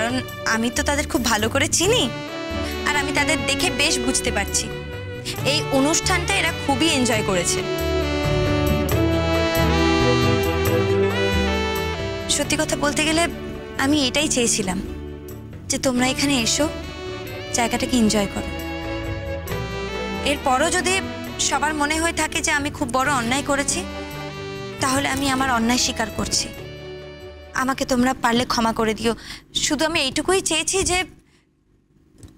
কারণ আমি তো তাদের খুব ভালো করে চিনি, আর আমি তাদের দেখে বেশ বুঝতে পারছি এই অনুষ্ঠানটা এরা খুবই এনজয় করেছে। সত্যি কথা বলতে গেলে আমি এটাই চেয়েছিলাম যে তোমরা এখানে এসো, জায়গাটাকে এনজয় করো। এরপরও যদি সবার মনে হয়ে থাকে যে আমি খুব বড় অন্যায় করেছি, তাহলে আমি আমার অন্যায় স্বীকার করছি। আমাকে তোমরা পারলে ক্ষমা করে দিও। শুধু আমি এইটুকুই চেয়েছি যে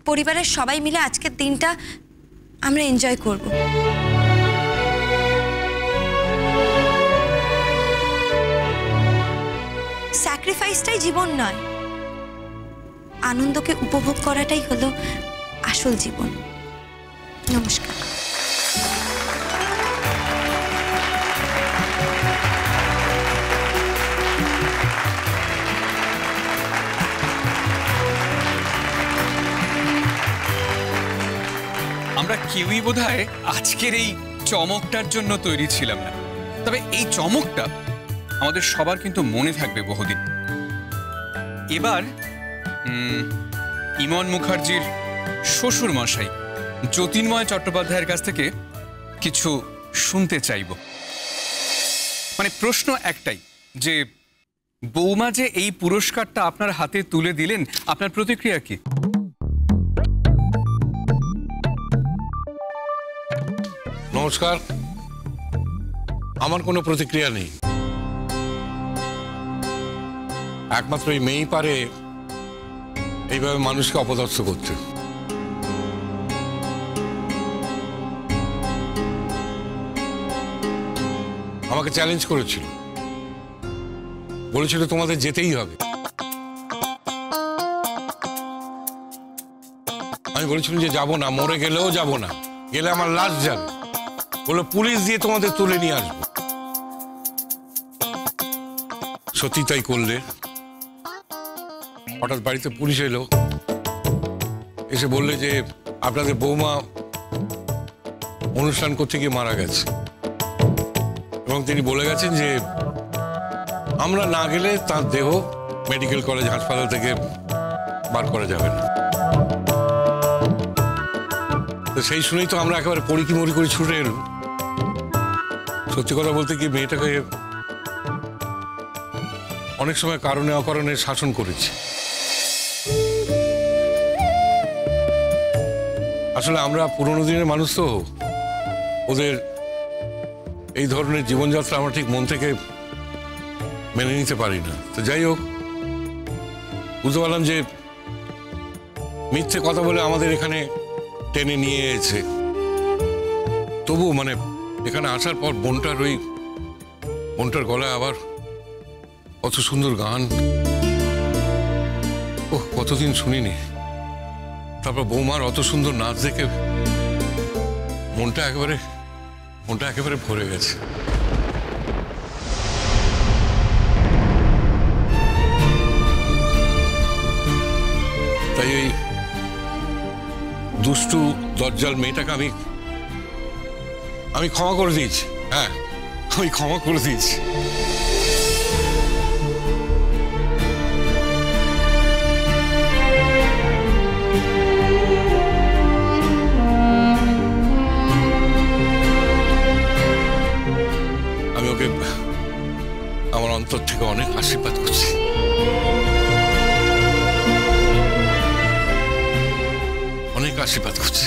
পরিবারের সবাই মিলে আজকের দিনটা আমরা এনজয় করব। স্যাক্রিফাইসটাই জীবন নয়, আনন্দকে উপভোগ করাটাই হলো আসল জীবন। নমস্কার। আমরা কেউই বোধহয় আজকের এই চমকটার জন্য তৈরি ছিলাম না, তবে এই চমকটা আমাদের সবার কিন্তু মনে থাকবে বহুদিন। এবার ইমন মুখার্জির শ্বশুর মশাই যতীন্ময় চট্টোপাধ্যায়ের কাছ থেকে কিছু শুনতে চাইব। মানে প্রশ্ন একটাই, যে বৌমা যে এই পুরস্কারটা আপনার হাতে তুলে দিলেন, আপনার প্রতিক্রিয়া কি? নমস্কার, আমার কোনো প্রতিক্রিয়া নেই। একমাত্র এই মেয়েই পারে এইভাবে মানুষকে অপদস্থ করতে। আমাকে চ্যালেঞ্জ করেছিল, বলেছিল তোমাদের যেতেই হবে। আমি বলেছিলাম যে যাব না, মরে গেলেও যাব না, গেলে আমার লাশ যাবে। বলে পুলিশ দিয়ে তোমাদের তুলে নিয়ে আসবো। সত্যি তাই করলে। হঠাৎ বাড়িতে পুলিশ এলো, এসে বললে যে আপনাদের বৌমা অনুষ্ঠান করতে গিয়ে মারা গেছে, এবং তিনি বলে গেছেন যে আমরা না গেলে তার দেহ মেডিকেল কলেজ হাসপাতাল থেকে বার করা যাবে না। তো সেই শুনেই তো আমরা একেবারে পড়িকি মরি করে ছুটে এলাম। সত্যি কথা বলতে কি, মেয়েটাকে অনেক সময় কারণে অকারণে শাসন করেছি। আসলে আমরা পুরোনো দিনের মানুষ তো, ওদের এই ধরনের জীবনযাত্রা আমরা ঠিক মন থেকে মেনে নিতে পারি না। তো যাই হোক, বুঝতে পারলাম যে মিথ্যে কথা বলে আমাদের এখানে টেনে নিয়ে এসেছে। তবু মানে এখানে আসার পর বোনটার গলায় আবার কত সুন্দর গান, ওহ কতদিন শুনিনি। তারপর বৌমার অত সুন্দর নাচ দেখে মনটা একেবারে ভরে গেছে। তাই ওই দুষ্টু দজ্জাল মেয়েটাকে আমি ক্ষমা করে দিয়েছি। হ্যাঁ, আমি ক্ষমা করে দিয়েছি। আমি ওকে আমার অন্তর থেকে অনেক আশীর্বাদ করছি। অনেক আশীর্বাদ করছি।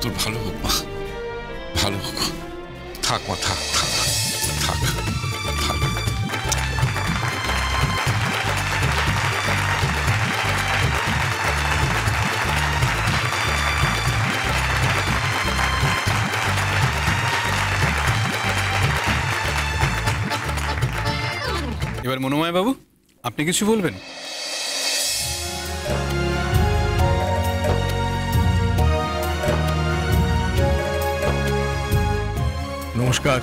তোর ভালো হোক মা, ভালো হোক। থাক মা, থাক থাক থাক থাক। এবার মনোময় বাবু, আপনি কিছু বলবেন? নমস্কার।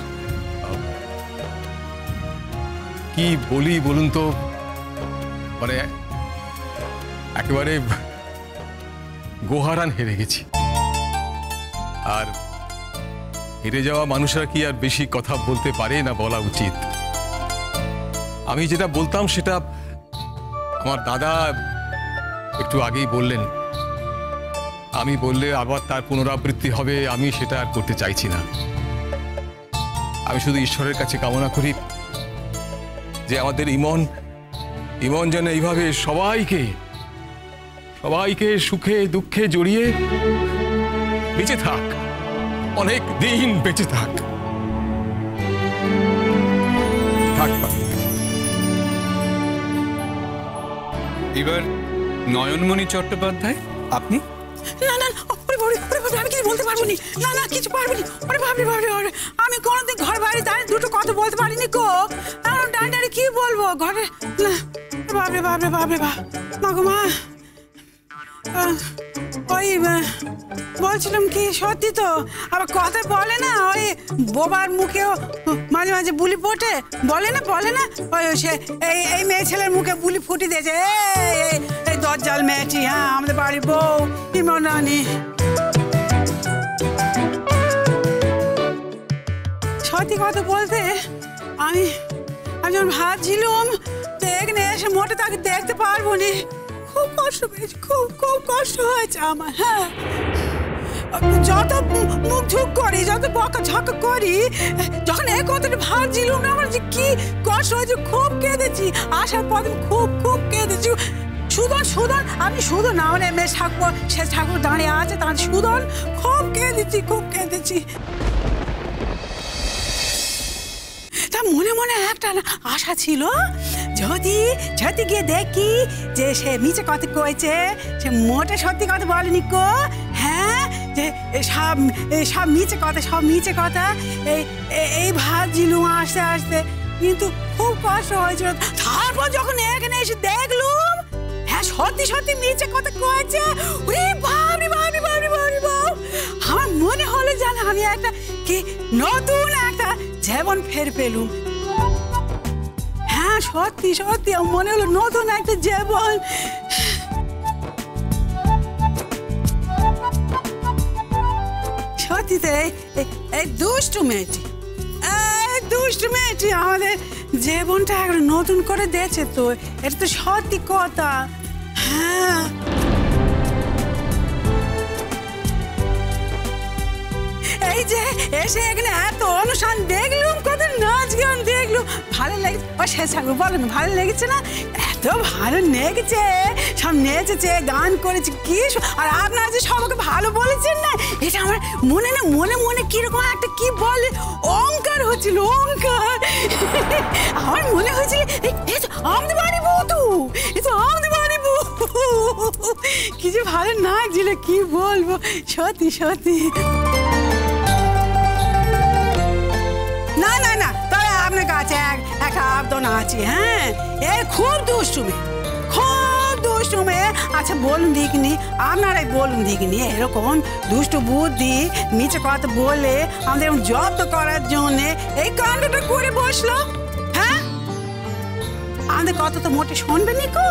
কি বলি বলুন তো, মানে একেবারে গোহারান হেরে গেছি। আর হেরে যাওয়া মানুষরা কি আর বেশি কথা বলতে পারে, না বলা উচিত? আমি যেটা বলতাম সেটা আমার দাদা একটু আগেই বললেন, আমি বললে আবার তার পুনরাবৃত্তি হবে, আমি সেটা আর করতে চাইছি না। আমি শুধু ঈশ্বরের কাছে কামনা করি যে আমাদের ইমন যেন এইভাবে সবাইকে সুখে দুঃখে জড়িয়ে বেঁচে থাক, অনেক দিন বেঁচে থাক। এবার নয়নমণি চট্টোপাধ্যায়, আপনি? না না, আমি কিছু বলতে পারবো নি। না না, কিছু পারবো নি। আমি কোনোদিন ঘর বাইরে দাঁড়িয়ে দুটো কথা বলতে পারিনি গো। ডান্ডারে কি বলবো ঘরে? না বাপরে মাগো মা। ওই বলছিলাম কি, সত্যি তো আবার কথা বলে না, ওই বোবার মুখেও মাঝে মাঝে বুলি ফোটে, বলে না ওই সে এই মেয়ে ছেলের মুখে বুলি ফুটি দিয়েছে, এই দজ্জাল মেয়েটি। হ্যাঁ, আমাদের বাড়ির বউ ইমন রানী। সত্যি কথা বলতে আমি যখন ভাবছিলাম এখানে এসে মোটে তাকে দেখতে পারবো নি, খুব কষ্ট পেয়েছি, খুব কষ্ট হয়েছে আমার। হ্যাঁ, যত মুখ ঝুঁক করি, যত বকা ঝকা করি, যখন এই কথাটা ভাবছিলাম না আমার যে কি কষ্ট হয়েছে, খুব কেঁদেছি। আসার পর খুব কেঁদেছি। সুদন, আমি সুদন না, মানে মেয়ে ঠাকুর, সে ঠাকুর দাঁড়িয়ে আছে, তার সুদন, খুব কেঁদেছি। তা মনে একটা আশা ছিল, যদি গিয়ে দেখি যে সে মিছে কথা কয়েছে, সে মোটে সত্যি কথা বলেনি কো। হ্যাঁ, যে সব মিছে কথা এই ভাবছিলুম আস্তে, কিন্তু খুব কষ্ট হয়েছিল। তারপর যখন এখানে এসে দেখলুম হ্যাঁ সত্যি মিছে কথা কয়েছে, আমার মনে হলো যেন আমি একটা কি নতুন একটা জীবন ফের পেলুম। হ্যাঁ, সত্যি মনে হলো নতুন একটা জীবন। সত্যিতে এই দুষ্টু মেয়েটি আমাদের জীবনটা একটা নতুন করে দিয়েছে। তো এটা তো সত্যি কথা। হ্যাঁ, এই যে এসে এখানে এত অনুষ্ঠান দেখলুম, কত নাচ গান দেখলুম, ভালো লেগেছে। ও সে থাকবে বলেন, ভালো লেগেছে না? এত ভালো লেগেছে, সব নেচেছে, গান করেছে, কি। আর আপনারা যে সবাইকে ভালো বলেছেন না, এটা আমার মনে কিরকম একটা কি বলে অহংকার হচ্ছিল, অহংকার। আমার মনে হয়েছিল আমাদের বাড়ি বউ, তো এ তো আমাদের বাড়ি বউ। কি যে ভালো নাচছিল, কি বলবো, সত্যি। না, তবে আপনার কাছে একটা আবেদন আছে। হ্যাঁ, খুব দুষ্টু মেয়ে। আচ্ছা বলুন দেখিনি, আপনারাই বলুন দেখিনি, এরকম দুষ্টু বুদ্ধি মিছে কথা বলে আমাদের জব্দ করার জন্যে এই কাণ্ডটা করে বসলো। হ্যাঁ, আমাদের কথা তো মোটে শুনবেন নি কো।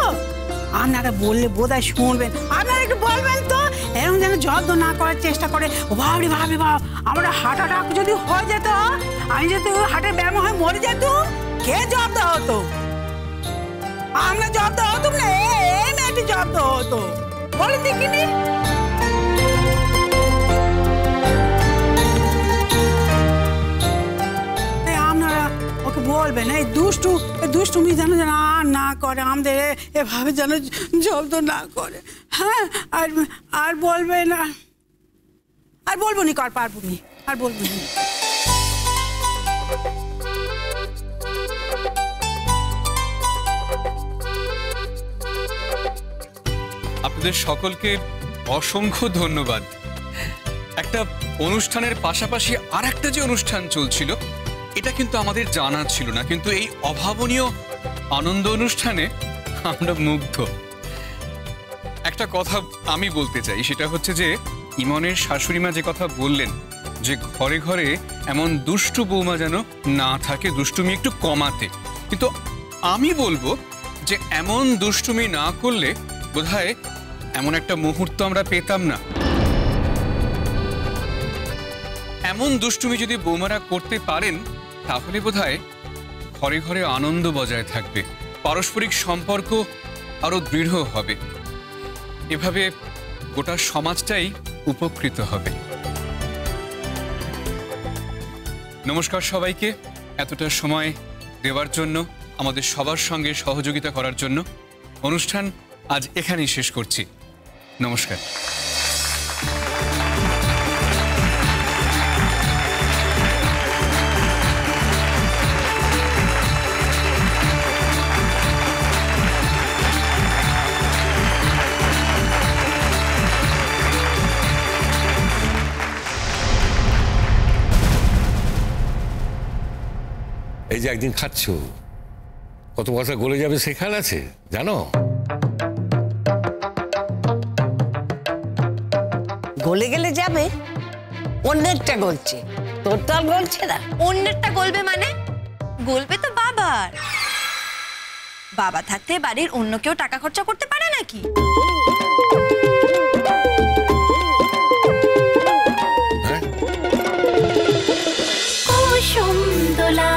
আপনারা বললে বোধহয় শুনবেন। আপনারা একটু বলবেন তো, এরকম যেন জব্দ না করার চেষ্টা করে। ভাবি আমরা হার্ট অ্যাটাক যদি হয়ে যেত, আমি যদি হার্টের ব্যায়াম হয়ে মরে যেতুম, কে জব্দ হতো? আমরা জব্দ হতুম না, এই মেয়েটি জব্দ হতো। বলেন দেখিনি। আপনারা ওকে বলবেন এই দুষ্টুমি যেন আর না করে, আমাদের এভাবে যেন জব্দ না করে। হ্যাঁ, আর বলবে না, আর বলবো নি, পারবো নি, আর বলবো নি। আপনাদের সকলকে অসংখ্য ধন্যবাদ। একটা অনুষ্ঠানের পাশাপাশি আর একটা যে অনুষ্ঠান চলছিল, এটা কিন্তু আমাদের জানা ছিল না, কিন্তু এই অভাবনীয় আনন্দ অনুষ্ঠানে আমরা মুগ্ধ। একটা কথা আমি বলতে চাই, সেটা হচ্ছে যে ইমনের শাশুড়িমা যে কথা বললেন যে ঘরে ঘরে এমন দুষ্টু বৌমা যেন না থাকে, দুষ্টুমি একটু কমাতে, কিন্তু আমি বলবো যে এমন দুষ্টুমি না করলে বোধহয় এমন একটা মুহূর্ত আমরা পেতাম না। এমন দুষ্টুমি যদি বৌমারা করতে পারেন, তাহলে বোধহয় ঘরে ঘরে আনন্দ বজায় থাকবে, পারস্পরিক সম্পর্ক আরো দৃঢ় হবে। এভাবে গোটা সমাজটাই উপকৃত হবে। নমস্কার সবাইকে, এতটা সময় দেওয়ার জন্য, আমাদের সবার সঙ্গে সহযোগিতা করার জন্য। অনুষ্ঠান আজ এখানেই শেষ করছি। নমস্কার। এই যে একদিন খাচ্ছ, কত কথা গলে যাবে সে খেয়াল আছে জানো? গলে গেলে যাবে, অন্যেরটা গলছে, তোর তো আর গলছে না। অন্যেরটা গলবে মানে? গলবে তো বাবার। বাবা থাকতে বাড়ির অন্য কেউ টাকা খরচা করতে পারে নাকি? হ্যাঁ, কুসুম দোলা